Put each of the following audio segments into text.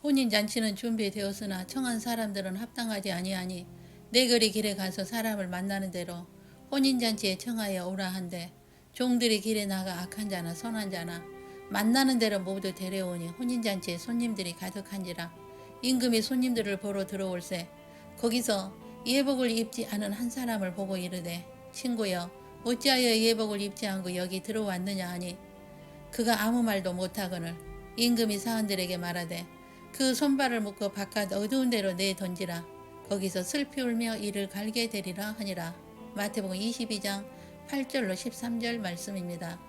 혼인잔치는 준비되었으나 청한 사람들은 합당하지 아니하니 내 거리 길에 가서 사람을 만나는 대로 혼인잔치에 청하여 오라 한데 종들이 길에 나가 악한 자나 선한 자나 만나는 대로 모두 데려오니 혼인잔치에 손님들이 가득한지라. 임금이 손님들을 보러 들어올세 거기서 예복을 입지 않은 한 사람을 보고 이르되 친구여 어찌하여 예복을 입지 않고 여기 들어왔느냐 하니 그가 아무 말도 못하거늘 임금이 사원들에게 말하되 그 손발을 묶어 바깥 어두운 데로 내던지라. 거기서 슬피 울며 이를 갈게 되리라 하니라. 마태복음 22장 8절로 13절 말씀입니다.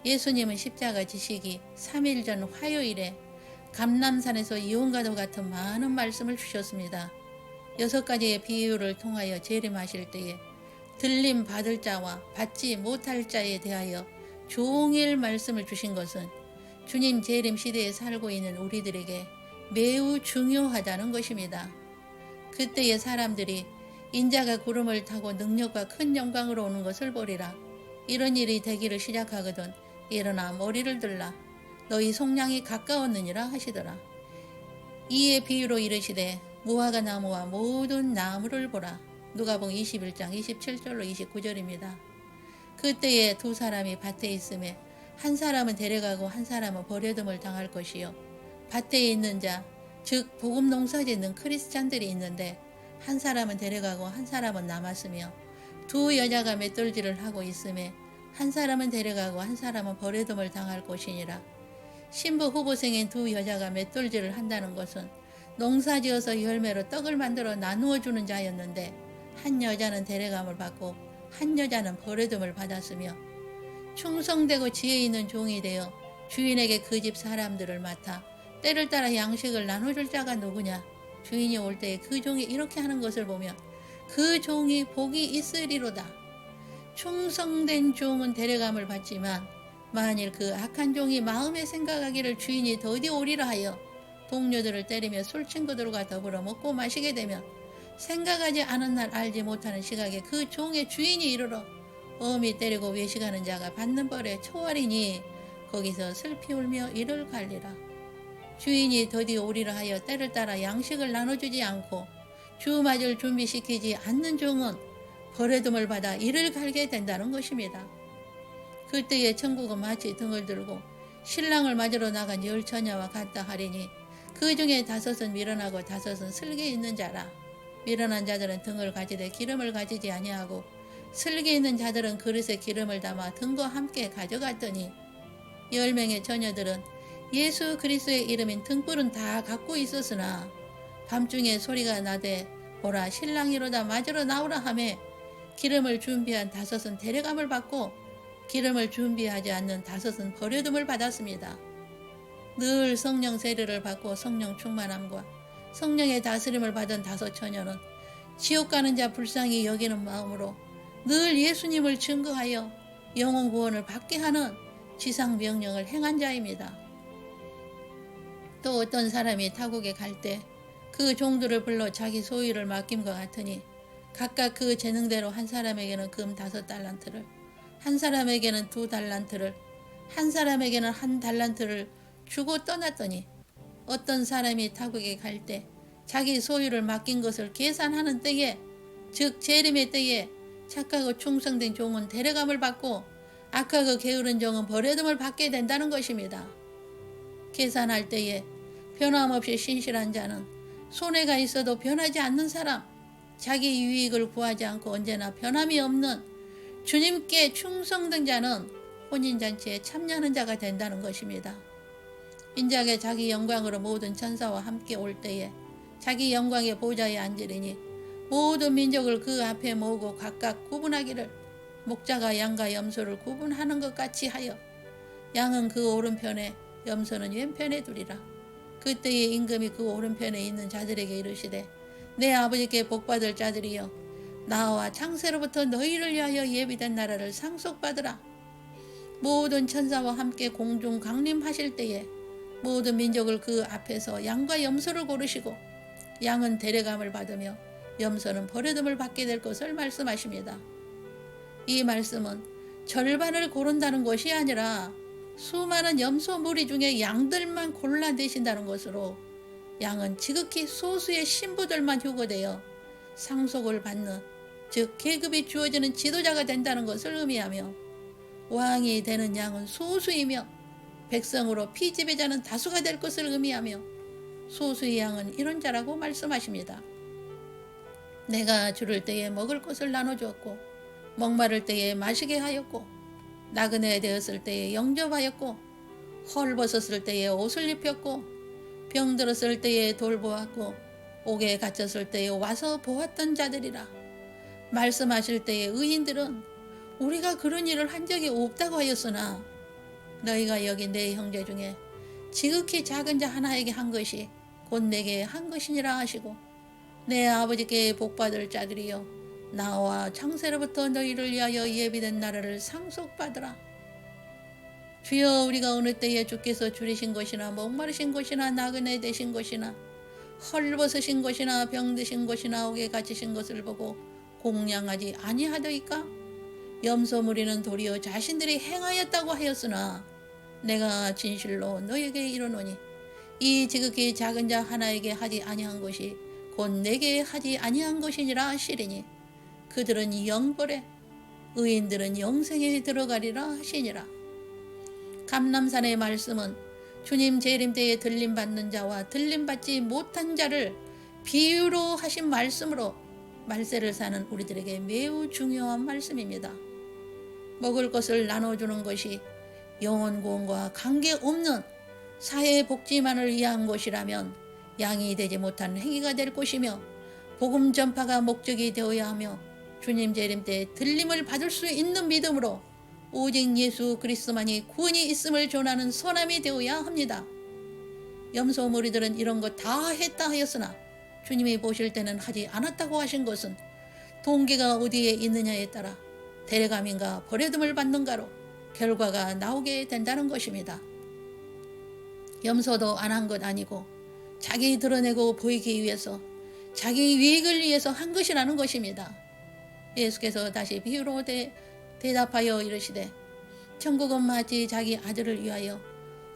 예수님은 십자가 지시기 3일 전 화요일에 감람산에서 이온과도 같은 많은 말씀을 주셨습니다. 6가지의 비유를 통하여 재림하실 때에 들림 받을 자와 받지 못할 자에 대하여 종일 말씀을 주신 것은 주님 재림 시대에 살고 있는 우리들에게 매우 중요하다는 것입니다. 그때의 사람들이 인자가 구름을 타고 능력과 큰 영광으로 오는 것을 보리라. 이런 일이 되기를 시작하거든 일어나 머리를 들라 너희 속량이 가까웠느니라 하시더라. 이에 비유로 이르시되 무화과 나무와 모든 나무를 보라. 누가복음 21장 27절로 29절입니다. 그때에 두 사람이 밭에 있음에 한 사람은 데려가고 한 사람은 버려둠을 당할 것이요 밭에 있는 자 즉 복음 농사 짓는 크리스찬들이 있는데 한 사람은 데려가고 한 사람은 남았으며 두 여자가 맷돌질을 하고 있음에 한 사람은 데려가고 한 사람은 버려둠을 당할 것이니라. 신부 후보생인 두 여자가 맷돌질을 한다는 것은 농사지어서 열매로 떡을 만들어 나누어 주는 자였는데 한 여자는 데려감을 받고 한 여자는 버려둠을 받았으며 충성되고 지혜 있는 종이 되어 주인에게 그 집 사람들을 맡아 때를 따라 양식을 나눠줄 자가 누구냐. 주인이 올 때에 그 종이 이렇게 하는 것을 보면 그 종이 복이 있으리로다. 충성된 종은 데려감을 받지만 만일 그 악한 종이 마음에 생각하기를 주인이 더디 오리라 하여 동료들을 때리며 술 친구들과 더불어 먹고 마시게 되면 생각하지 않은 날 알지 못하는 시각에 그 종의 주인이 이르러 엄히 때리고 외식하는 자가 받는 벌에 초월이니 거기서 슬피 울며 이를 갈리라. 주인이 더디 오리라 하여 때를 따라 양식을 나눠주지 않고 주맞을 준비시키지 않는 종은 버려둠을 받아 이를 갈게 된다는 것입니다. 그때에 천국은 마치 등을 들고 신랑을 맞으러 나간 10처녀와 같다 하리니 그 중에 5은 미련하고 5은 슬기 있는 자라. 미련한 자들은 등을 가지되 기름을 가지지 아니하고 슬기 있는 자들은 그릇에 기름을 담아 등과 함께 가져갔더니 10명의 처녀들은 예수 그리스도의 이름인 등불은 다 갖고 있었으나 밤중에 소리가 나되 보라 신랑이로다 맞으러 나오라 하매 기름을 준비한 5은 데려감을 받고 기름을 준비하지 않는 5은 버려둠을 받았습니다. 늘 성령 세례를 받고 성령 충만함과 성령의 다스림을 받은 5처녀는 지옥 가는 자 불쌍히 여기는 마음으로 늘 예수님을 증거하여 영혼 구원을 받게 하는 지상 명령을 행한 자입니다. 또 어떤 사람이 타국에 갈 때 그 종들을 불러 자기 소유를 맡김과 같으니 각각 그 재능대로 한 사람에게는 금 5달란트를 한 사람에게는 2달란트를 한 사람에게는 1달란트를 주고 떠났더니 어떤 사람이 타국에 갈 때 자기 소유를 맡긴 것을 계산하는 때에 즉 재림의 때에 착하고 충성된 종은 데려감을 받고 악하고 게으른 종은 버려둠을 받게 된다는 것입니다. 계산할 때에 변함없이 신실한 자는 손해가 있어도 변하지 않는 사람, 자기 유익을 구하지 않고 언제나 변함이 없는 주님께 충성된 자는 혼인잔치에 참여하는 자가 된다는 것입니다. 인자가 자기 영광으로 모든 천사와 함께 올 때에 자기 영광의 보좌에 앉으리니 모든 민족을 그 앞에 모으고 각각 구분하기를 목자가 양과 염소를 구분하는 것 같이 하여 양은 그 오른편에 염소는 왼편에 두리라. 그때에 임금이 그 오른편에 있는 자들에게 이르시되 내 아버지께 복받을 자들이여 나와 창세로부터 너희를 위하여 예비된 나라를 상속받으라. 모든 천사와 함께 공중 강림하실 때에 모든 민족을 그 앞에서 양과 염소를 고르시고 양은 데려감을 받으며 염소는 버려둠을 받게 될 것을 말씀하십니다. 이 말씀은 절반을 고른다는 것이 아니라 수많은 염소 무리 중에 양들만 골라내신다는 것으로 양은 지극히 소수의 신부들만 휴거되어 상속을 받는, 즉 계급이 주어지는 지도자가 된다는 것을 의미하며, 왕이 되는 양은 소수이며 백성으로 피지배자는 다수가 될 것을 의미하며, 소수의 양은 이런 자라고 말씀하십니다. 내가 주를 때에 먹을 것을 나눠주었고, 목마를 때에 마시게 하였고, 나그네 되었을 때에 영접하였고, 헐벗었을 때에 옷을 입혔고, 병들었을 때에 돌보았고, 옥에 갇혔을 때에 와서 보았던 자들이라. 말씀하실 때에 의인들은 우리가 그런 일을 한 적이 없다고 하였으나, 너희가 여기 내 형제 중에 지극히 작은 자 하나에게 한 것이 곧 내게 한 것이니라 하시고, 내 아버지께 복받을 자들이여, 나와 창세로부터 너희를 위하여 예비된 나라를 상속받으라. 주여, 우리가 어느 때에 주께서 줄이신 것이나 목마르신 것이나 나그네 되신 것이나 헐벗으신 것이나 병드신 것이나 옥에 갇히신 것을 보고 공양하지 아니하더이까? 염소무리는 도리어 자신들이 행하였다고 하였으나, 내가 진실로 너에게 이르노니 이 지극히 작은 자 하나에게 하지 아니한 것이 곧 내게 하지 아니한 것이니라 하시리니, 그들은 영벌에 의인들은 영생에 들어가리라 하시니라. 감람산의 말씀은 주님 재림 때에 들림받는 자와 들림받지 못한 자를 비유로 하신 말씀으로 말세를 사는 우리들에게 매우 중요한 말씀입니다. 먹을 것을 나눠주는 것이 영혼 구원과 관계없는 사회복지만을 위한 것이라면 양이 되지 못한 행위가 될 것이며, 복음 전파가 목적이 되어야 하며, 주님 재림 때 들림을 받을 수 있는 믿음으로 오직 예수 그리스도만이 구원이 있음을 전하는 선함이 되어야 합니다. 염소 무리들은 이런 것 다 했다 하였으나 주님이 보실 때는 하지 않았다고 하신 것은 동기가 어디에 있느냐에 따라 데려감인가 버려둠을 받는가로 결과가 나오게 된다는 것입니다. 염소도 안 한 것 아니고 자기 드러내고 보이기 위해서, 자기 유익을 위해서 한 것이라는 것입니다. 예수께서 다시 비유로 대답하여 이르시되, 천국은 마치 자기 아들을 위하여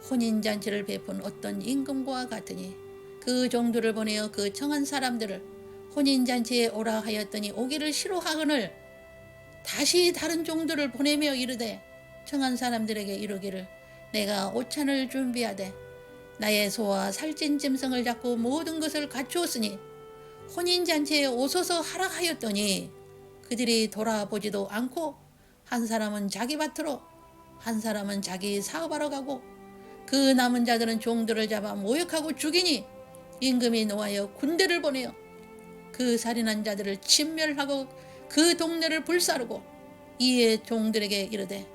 혼인잔치를 베푼 어떤 임금과 같으니, 그 종들을 보내어 그 청한 사람들을 혼인잔치에 오라 하였더니 오기를 싫어하거늘 다시 다른 종들을 보내며 이르되, 청한 사람들에게 이르기를 내가 오찬을 준비하되 나의 소와 살찐 짐승을 잡고 모든 것을 갖추었으니 혼인잔치에 오소서 하라 하였더니, 그들이 돌아보지도 않고 한 사람은 자기 밭으로 한 사람은 자기 사업하러 가고, 그 남은 자들은 종들을 잡아 모욕하고 죽이니 임금이 노하여 군대를 보내어 그 살인한 자들을 진멸하고 그 동네를 불사르고, 이에 종들에게 이르되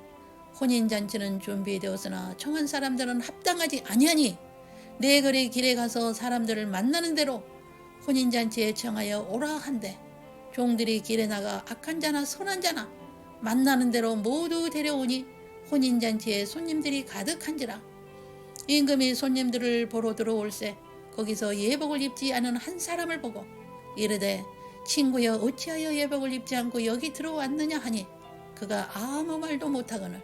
혼인잔치는 준비되었으나 청한 사람들은 합당하지 아니하니 내 거리 길에 가서 사람들을 만나는 대로 혼인잔치에 청하여 오라 한대, 종들이 길에 나가 악한 자나 선한 자나 만나는 대로 모두 데려오니 혼인잔치에 손님들이 가득한지라. 임금이 손님들을 보러 들어올세 거기서 예복을 입지 않은 한 사람을 보고 이르되, 친구여 어찌하여 예복을 입지 않고 여기 들어왔느냐 하니, 그가 아무 말도 못하거늘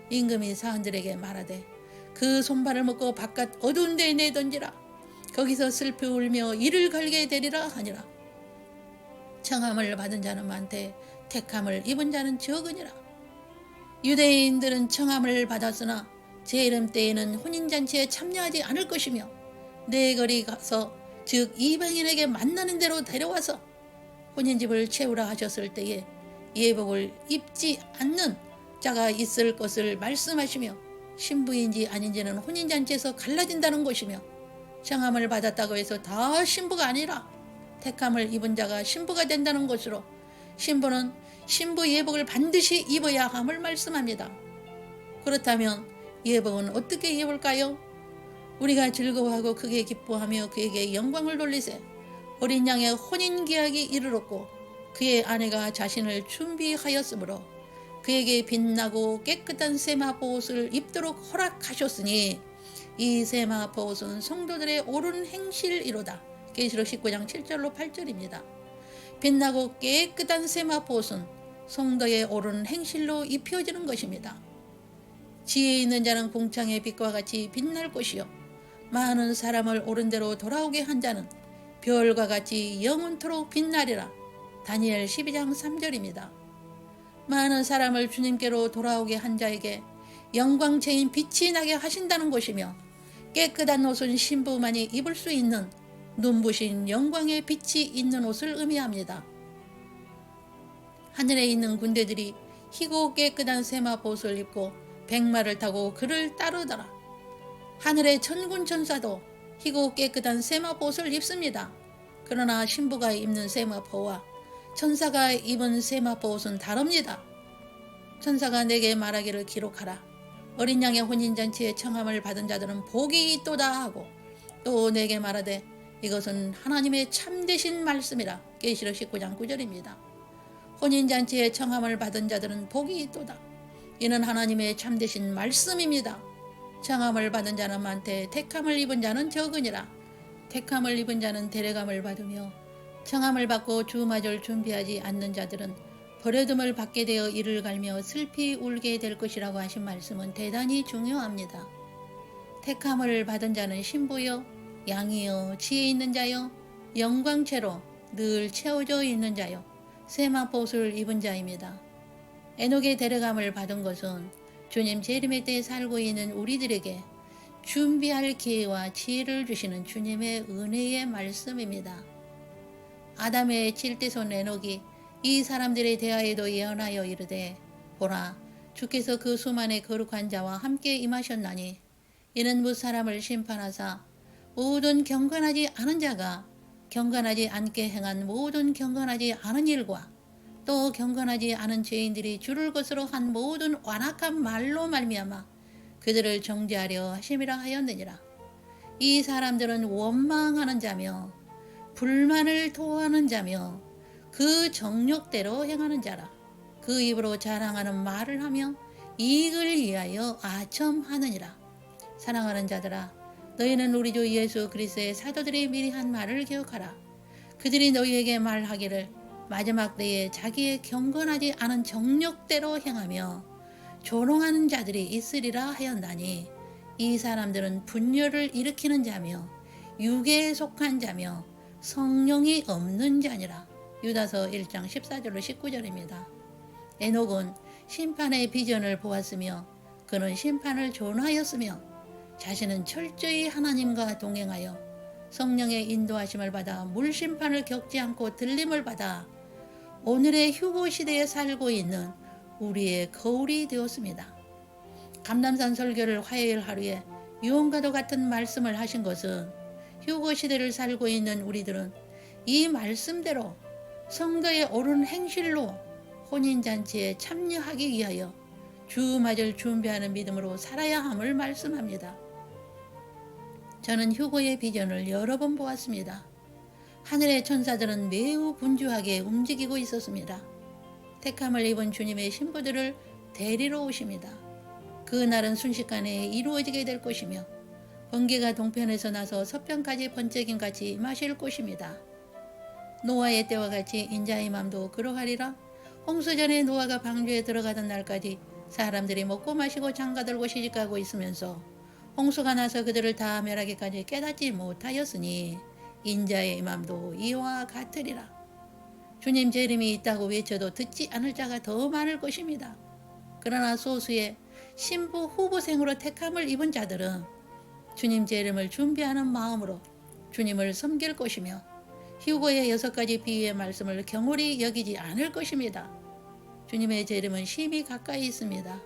임금이 사람들에게 말하되, 그 손발을 묶고 바깥 어두운 데에 내던지라. 거기서 슬피 울며 이를 갈게 되리라 하니라. 청함을 받은 자는 많되 택함을 입은 자는 적으니라. 유대인들은 청함을 받았으나 제 이름 때에는 혼인잔치에 참여하지 않을 것이며, 내 거리 가서 즉 이방인에게 만나는 대로 데려와서 혼인집을 채우라 하셨을 때에 예복을 입지 않는 자가 있을 것을 말씀하시며, 신부인지 아닌지는 혼인잔치에서 갈라진다는 것이며, 청함을 받았다고 해서 다 신부가 아니라 택함을 입은 자가 신부가 된다는 것으로 신부는 신부 예복을 반드시 입어야 함을 말씀합니다. 그렇다면 예복은 어떻게 입을까요? 우리가 즐거워하고 크게 기뻐하며 그에게 영광을 돌리세. 어린 양의 혼인계약이 이르렀고 그의 아내가 자신을 준비하였으므로 그에게 빛나고 깨끗한 세마포옷을 입도록 허락하셨으니, 이 세마포옷은 성도들의 옳은 행실이로다. 계시록 19장 7절로 8절입니다. 빛나고 깨끗한 세마포옷은 성도의 옳은 행실로 입혀지는 것입니다. 지혜 있는 자는 궁창의 빛과 같이 빛날 것이요 많은 사람을 옳은 대로 돌아오게 한 자는 별과 같이 영원토록 빛나리라. 다니엘 12장 3절입니다. 많은 사람을 주님께로 돌아오게 한 자에게 영광체인 빛이 나게 하신다는 것이며, 깨끗한 옷은 신부만이 입을 수 있는 눈부신 영광의 빛이 있는 옷을 의미합니다. 하늘에 있는 군대들이 희고 깨끗한 세마포옷을 입고 백마를 타고 그를 따르더라. 하늘의 천군 천사도 희고 깨끗한 세마포옷을 입습니다. 그러나 신부가 입는 세마포와 천사가 입은 세마포옷은 다릅니다. 천사가 내게 말하기를 기록하라. 어린 양의 혼인잔치에 청함을 받은 자들은 복이 있도다 하고, 또 내게 말하되 이것은 하나님의 참되신 말씀이라. 계시록 19장 9절입니다. 혼인잔치에 청함을 받은 자들은 복이 있도다. 이는 하나님의 참되신 말씀입니다. 청함을 받은 자는 많되 택함을 입은 자는 적으니라. 택함을 입은 자는 데려감을 받으며, 청함을 받고 주맞을 준비하지 않는 자들은 버려둠을 받게 되어 이를 갈며 슬피 울게 될 것이라고 하신 말씀은 대단히 중요합니다. 택함을 받은 자는 신부여, 양이여, 지혜 있는 자여, 영광체로 늘 채워져 있는 자여, 세마포옷을 입은 자입니다. 에녹의 데려감을 받은 것은 주님 재림의 때에 살고 있는 우리들에게 준비할 기회와 지혜를 주시는 주님의 은혜의 말씀입니다. 아담의 7대손 에녹이 이 사람들에 대하여도 예언하여 이르되, 보라, 주께서 그 수만의 거룩한 자와 함께 임하셨나니 이는 뭇 사람을 심판하사 모든 경건하지 않은 자가 경건하지 않게 행한 모든 경건하지 않은 일과 또 경건하지 않은 죄인들이 주를 것으로 한 모든 완악한 말로 말미암아 그들을 정죄하려 하심이라 하였느니라. 이 사람들은 원망하는 자며 불만을 토하는 자며 그 정욕대로 행하는 자라. 그 입으로 자랑하는 말을 하며 이익을 위하여 아첨하느니라. 사랑하는 자들아, 너희는 우리 주 예수 그리스도의 사도들이 미리 한 말을 기억하라. 그들이 너희에게 말하기를 마지막 때에 자기의 경건하지 않은 정욕대로 행하며 조롱하는 자들이 있으리라 하였나니, 이 사람들은 분열을 일으키는 자며 육에 속한 자며 성령이 없는 자니라. 유다서 1장 14절로 19절입니다. 에녹은 심판의 비전을 보았으며 그는 심판을 존하였으며 자신은 철저히 하나님과 동행하여 성령의 인도하심을 받아 물심판을 겪지 않고 들림을 받아 오늘의 휴고 시대에 살고 있는 우리의 거울이 되었습니다. 감람산 설교를 화요일 하루에 유언과도 같은 말씀을 하신 것은 휴고 시대를 살고 있는 우리들은 이 말씀대로 성도의 옳은 행실로 혼인잔치에 참여하기 위하여 주맞을 준비하는 믿음으로 살아야 함을 말씀합니다. 저는 휴고의 비전을 여러 번 보았습니다. 하늘의 천사들은 매우 분주하게 움직이고 있었습니다. 택함을 입은 주님의 신부들을 데리러 오십니다. 그날은 순식간에 이루어지게 될 것이며 번개가 동편에서 나서 서편까지 번쩍임같이 임하실 것입니다. 노아의 때와 같이 인자의 맘도 그러하리라. 홍수전에 노아가 방주에 들어가던 날까지 사람들이 먹고 마시고 장가들고 시집가고 있으면서 홍수가 나서 그들을 다 멸하기까지 깨닫지 못하였으니 인자의 맘도 이와 같으리라. 주님 재림이 있다고 외쳐도 듣지 않을 자가 더 많을 것입니다. 그러나 소수의 신부 후보생으로 택함을 입은 자들은 주님 재림을 준비하는 마음으로 주님을 섬길 것이며 휴거의 6가지 비유의 말씀을 경홀히 여기지 않을 것입니다. 주님의 재림은 심히 가까이 있습니다.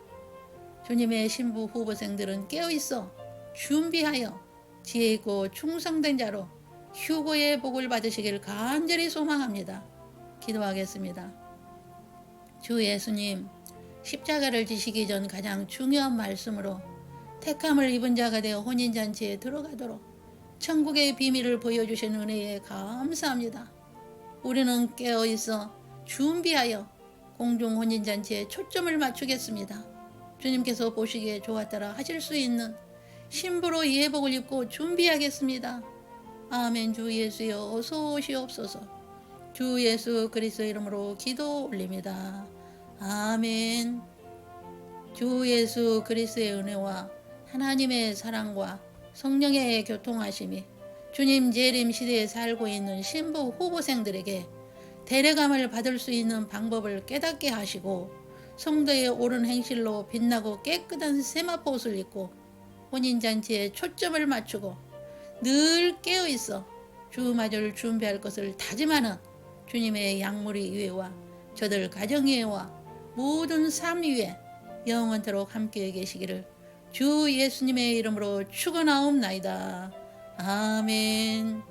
주님의 신부 후보생들은 깨어있어 준비하여 지혜 있고 충성된 자로 휴거의 복을 받으시길 간절히 소망합니다. 기도하겠습니다. 주 예수님, 십자가를 지시기 전 가장 중요한 말씀으로 택함을 입은 자가 되어 혼인잔치에 들어가도록 천국의 비밀을 보여주신 은혜에 감사합니다. 우리는 깨어있어 준비하여 공중 혼인잔치에 초점을 맞추겠습니다. 주님께서 보시기에 좋았더라 하실 수 있는 신부로 예복을 입고 준비하겠습니다. 아멘. 주 예수여 어서 오시옵소서. 주 예수 그리스도 이름으로 기도 올립니다. 아멘. 주 예수 그리스도의 은혜와 하나님의 사랑과 성령의 교통하심이 주님 재림 시대에 살고 있는 신부 후보생들에게 대례감을 받을 수 있는 방법을 깨닫게 하시고 성도의 옳은 행실로 빛나고 깨끗한 세마포옷을 입고 혼인잔치에 초점을 맞추고 늘 깨어있어 주마저를 준비할 것을 다짐하는 주님의 양무리 위에와 저들 가정 위에와 모든 삶 위에 영원토록 함께 계시기를 주 예수님의 이름으로 축원하옵나이다. 아멘.